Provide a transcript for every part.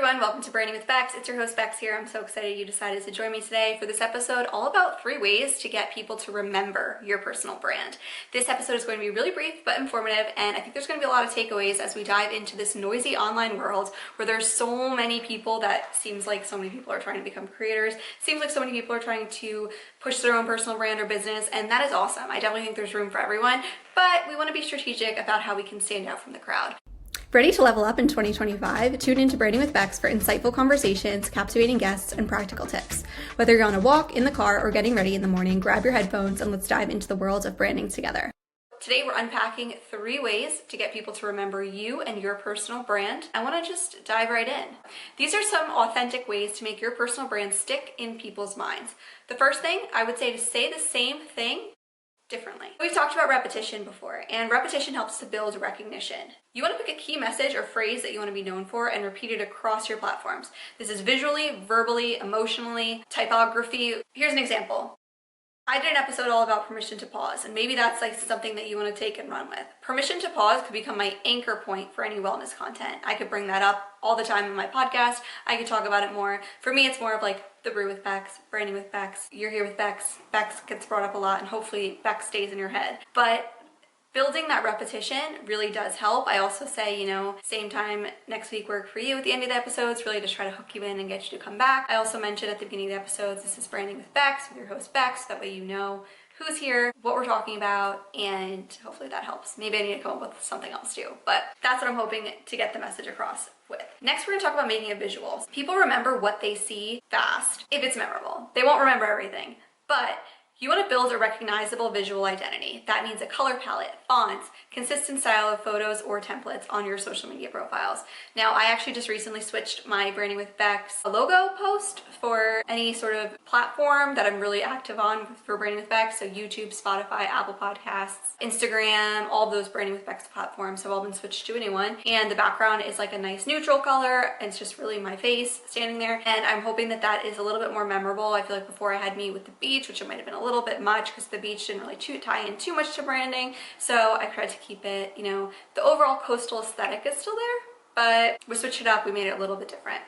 everyone, welcome to Branding with Bex. It's your host Bex here. I'm so excited you decided to join me today for this episode all about 3 ways to get people to remember your personal brand. This episode is going to be really brief but informative, and I think there's going to be a lot of takeaways as we dive into this noisy online world where there's so many people that seems like so many people are trying to become creators. Seems like so many people are trying to push their own personal brand or business, and that is awesome. I definitely think there's room for everyone, but we want to be strategic about how we can stand out from the crowd. Ready to level up in 2025? Tune into Branding with Bex for insightful conversations, captivating guests, and practical tips. Whether you're on a walk, in the car, or getting ready in the morning, grab your headphones and let's dive into the world of branding together. Today we're unpacking 3 ways to get people to remember you and your personal brand. I want to just dive right in. These are some authentic ways to make your personal brand stick in people's minds. The first thing I would say to say the same thing differently. We've talked about repetition before, and repetition helps to build recognition. You want to pick a key message or phrase that you want to be known for and repeat it across your platforms. This is visually, verbally, emotionally, typography. Here's an example. I did an episode all about permission to pause, and maybe that's like something that you want to take and run with. Permission to pause could become my anchor point for any wellness content. I could bring that up all the time in my podcast. I could talk about it more. For me, it's more of like the brew with Bex, branding with Bex, you're here with Bex. Bex gets brought up a lot, and hopefully Bex stays in your head. But building that repetition really does help. I also say, same time next week work for you at the end of the episodes, really just try to hook you in and get you to come back. I also mentioned at the beginning of the episodes, this is Branding with Bex, with your host Bex. That way you know who's here, what we're talking about, and hopefully that helps. Maybe I need to come up with something else too, but that's what I'm hoping to get the message across with. Next, we're gonna talk about making it visual. People remember what they see fast if it's memorable. They won't remember everything, but you want to build a recognizable visual identity. That means a color palette, fonts, consistent style of photos or templates on your social media profiles. Now, I actually just recently switched my Branding with Bex logo post for any sort of platform that I'm really active on for Branding with Bex. So YouTube, Spotify, Apple Podcasts, Instagram, all of those Branding with Bex platforms have all been switched to a new one. And the background is like a nice neutral color. And it's just really my face standing there. And I'm hoping that that is a little bit more memorable. I feel like before I had me with the beach, which it might have been a little bit much because the beach didn't really tie in too much to branding. So I tried to keep it, the overall coastal aesthetic is still there, but we switched it up. We made it a little bit different.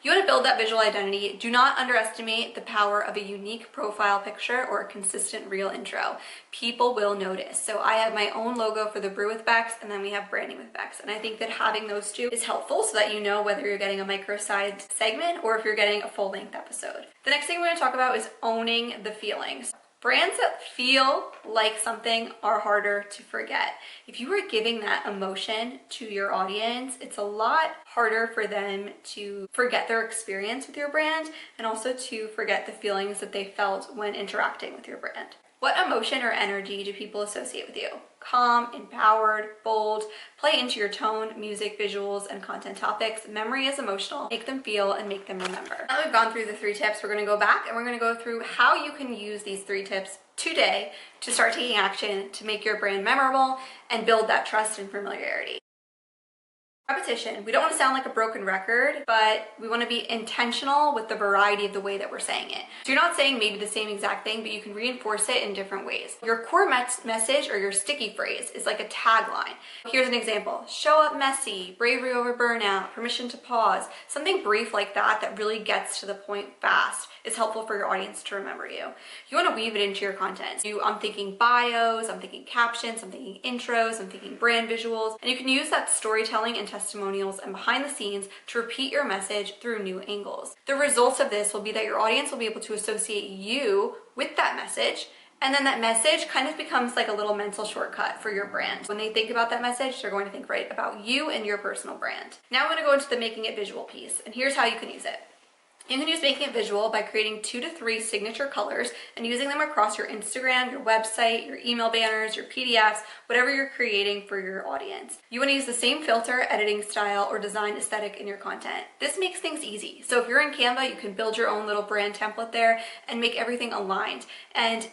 You want to build that visual identity. Do not underestimate the power of a unique profile picture or a consistent reel intro. People will notice. So I have my own logo for the Brew with Bex, and then we have Branding with Bex. And I think that having those 2 is helpful so that you know whether you're getting a micro-sized segment or if you're getting a full-length episode. The next thing we're going to talk about is owning the feelings. Brands that feel like something are harder to forget. If you are giving that emotion to your audience, it's a lot harder for them to forget their experience with your brand and also to forget the feelings that they felt when interacting with your brand. What emotion or energy do people associate with you? Calm, empowered, bold. Play into your tone, music, visuals, and content topics. Memory is emotional. Make them feel and make them remember. Now that we've gone through the 3 tips, we're going to go back and we're going to go through how you can use these 3 tips today to start taking action to make your brand memorable and build that trust and familiarity. Repetition. We don't want to sound like a broken record, but we want to be intentional with the variety of the way that we're saying it. So you're not saying maybe the same exact thing, but you can reinforce it in different ways. Your core message or your sticky phrase is like a tagline. Here's an example. Show up messy, bravery over burnout, permission to pause. Something brief like that that really gets to the point fast is helpful for your audience to remember you. You want to weave it into your content. I'm thinking bios, I'm thinking captions, I'm thinking intros, I'm thinking brand visuals, and you can use that storytelling and testimonials and behind the scenes to repeat your message through new angles. The results of this will be that your audience will be able to associate you with that message, and then that message kind of becomes like a little mental shortcut for your brand. When they think about that message, they're going to think right about you and your personal brand. Now I'm going to go into the making it visual piece, and here's how you can use it. You can use making it visual by creating 2 to 3 signature colors and using them across your Instagram, your website, your email banners, your PDFs, whatever you're creating for your audience. You want to use the same filter, editing style, or design aesthetic in your content. This makes things easy. So if you're in Canva, you can build your own little brand template there and make everything aligned. And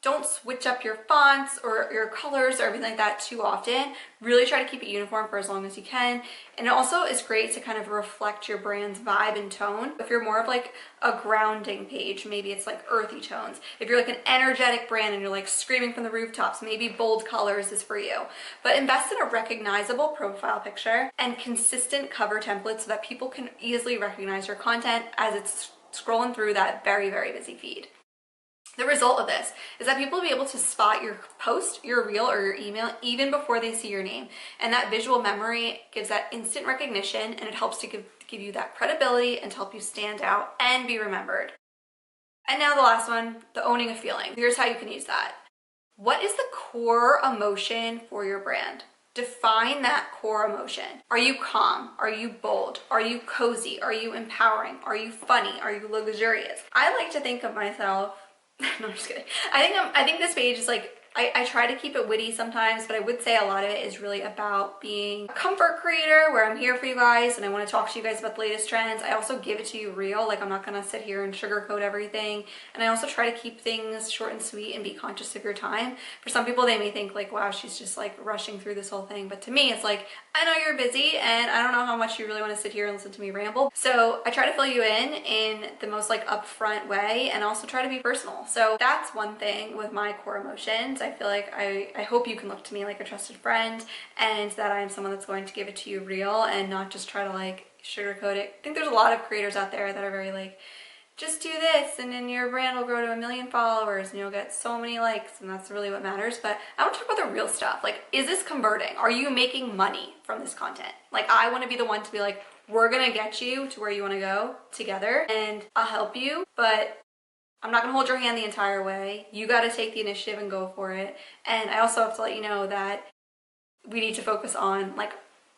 Don't switch up your fonts or your colors or everything like that too often. Really try to keep it uniform for as long as you can. And it also is great to kind of reflect your brand's vibe and tone. If you're more of like a grounding page, maybe it's like earthy tones. If you're like an energetic brand and you're like screaming from the rooftops, maybe bold colors is for you. But invest in a recognizable profile picture and consistent cover templates so that people can easily recognize your content as it's scrolling through that very, very busy feed. The result of this is that people will be able to spot your post, your reel, or your email even before they see your name. And that visual memory gives that instant recognition, and it helps to give you that credibility and to help you stand out and be remembered. And now the last one, the owning a feeling. Here's how you can use that. What is the core emotion for your brand? Define that core emotion. Are you calm? Are you bold? Are you cozy? Are you empowering? Are you funny? Are you luxurious? I like to think of myself no, I'm just kidding. I think this page is like, I try to keep it witty sometimes, but I would say a lot of it is really about being a comfort creator where I'm here for you guys and I want to talk to you guys about the latest trends. I also give it to you real, like I'm not going to sit here and sugarcoat everything. And I also try to keep things short and sweet and be conscious of your time. For some people, they may think like, wow, she's just like rushing through this whole thing. But to me, it's like, I know you're busy and I don't know how much you really want to sit here and listen to me ramble. So I try to fill you in the most like upfront way and also try to be personal. So that's one thing with my core emotions. I feel like I hope you can look to me like a trusted friend and that I am someone that's going to give it to you real and not just try to like sugarcoat it. I think there's a lot of creators out there that are very like, just do this and then your brand will grow to 1 million followers and you'll get so many likes and that's really what matters. But I want to talk about the real stuff. Like, is this converting? Are you making money from this content? Like, I want to be the one to be like, we're going to get you to where you want to go together and I'll help you, but I'm not gonna hold your hand the entire way. You gotta take the initiative and go for it. And I also have to let you know that we need to focus on like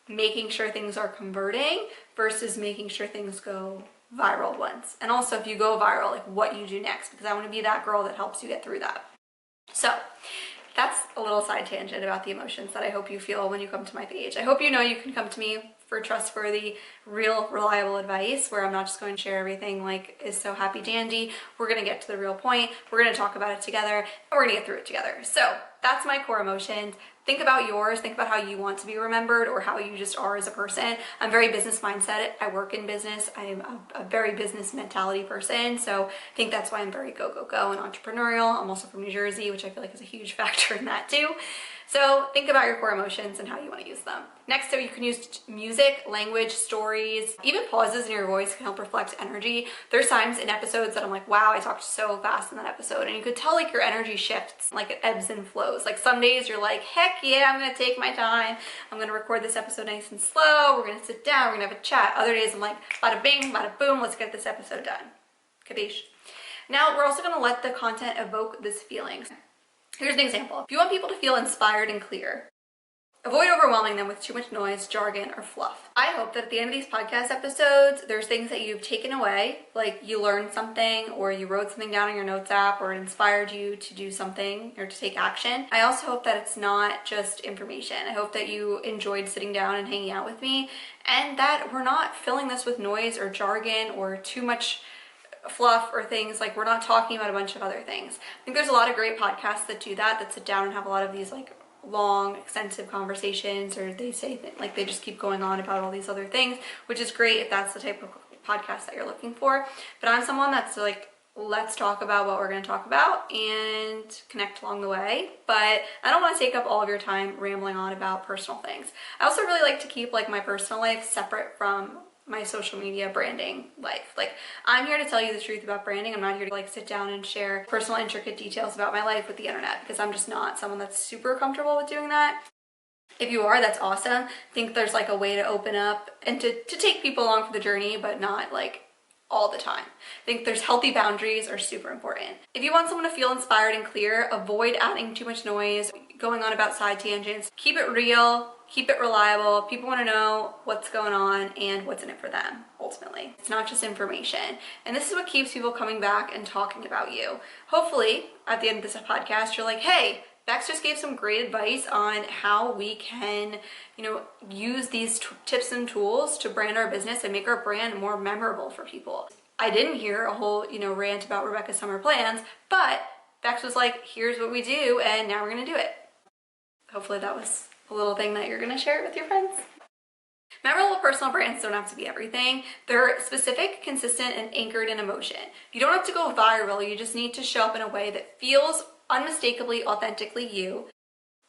making sure things are converting versus making sure things go viral once. And also if you go viral, like what you do next, because I wanna be that girl that helps you get through that. So that's a little side tangent about the emotions that I hope you feel when you come to my page. I hope you know you can come to me for trustworthy, real, reliable advice where I'm not just going to share everything like is so happy dandy. We're going to get to the real point. We're going to talk about it together and we're going to get through it together. So that's my core emotions. Think about yours. Think about how you want to be remembered or how you just are as a person. I'm very business mindset. I work in business. I am a very business mentality person. So I think that's why I'm very go, go, go and entrepreneurial. I'm also from New Jersey, which I feel like is a huge factor in that too. So think about your core emotions and how you want to use them. Next, so you can use music, language, stories, even pauses in your voice can help reflect energy. There's times in episodes that I'm like, wow, I talked so fast in that episode. And you could tell like your energy shifts, like it ebbs and flows. Like some days you're like, heck yeah, I'm going to take my time. I'm going to record this episode nice and slow. We're going to sit down. We're going to have a chat. Other days I'm like, bada bing, bada boom, let's get this episode done. Kabish. Now we're also going to let the content evoke this feeling. Here's an example. If you want people to feel inspired and clear, avoid overwhelming them with too much noise, jargon, or fluff. I hope that at the end of these podcast episodes, there's things that you've taken away, like you learned something or you wrote something down in your notes app or it inspired you to do something or to take action. I also hope that it's not just information. I hope that you enjoyed sitting down and hanging out with me and that we're not filling this with noise or jargon or too much fluff or things. Like we're not talking about a bunch of other things. I think there's a lot of great podcasts that do that sit down and have a lot of these like long extensive conversations, or they say that like they just keep going on about all these other things, which is great if that's the type of podcast that you're looking for. But I'm someone that's like, let's talk about what we're going to talk about and connect along the way. But I don't want to take up all of your time rambling on about personal things. I also really like to keep like my personal life separate from my social media branding life. Like I'm here to tell you the truth about branding. I'm not here to like sit down and share personal intricate details about my life with the internet because I'm just not someone that's super comfortable with doing that. If you are, that's awesome. I think there's like a way to open up and to take people along for the journey, but not like all the time. I think there's healthy boundaries are super important. If you want someone to feel inspired and clear, avoid adding too much noise, going on about side tangents. Keep it real, keep it reliable. People want to know what's going on and what's in it for them, ultimately. It's not just information. And this is what keeps people coming back and talking about you. Hopefully, at the end of this podcast, you're like, hey, Bex just gave some great advice on how we can, use these tips and tools to brand our business and make our brand more memorable for people. I didn't hear a whole, rant about Rebecca's summer plans, but Bex was like, here's what we do, and now we're gonna do it. Hopefully that was a little thing that you're gonna share it with your friends. Memorable personal brands don't have to be everything. They're specific, consistent, and anchored in emotion. You don't have to go viral, you just need to show up in a way that feels unmistakably, authentically you,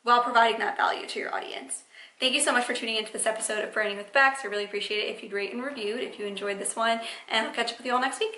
while providing that value to your audience. Thank you so much for tuning into this episode of Branding with Bex. I really appreciate it if you'd rate and review if you enjoyed this one, and I'll catch up with you all next week.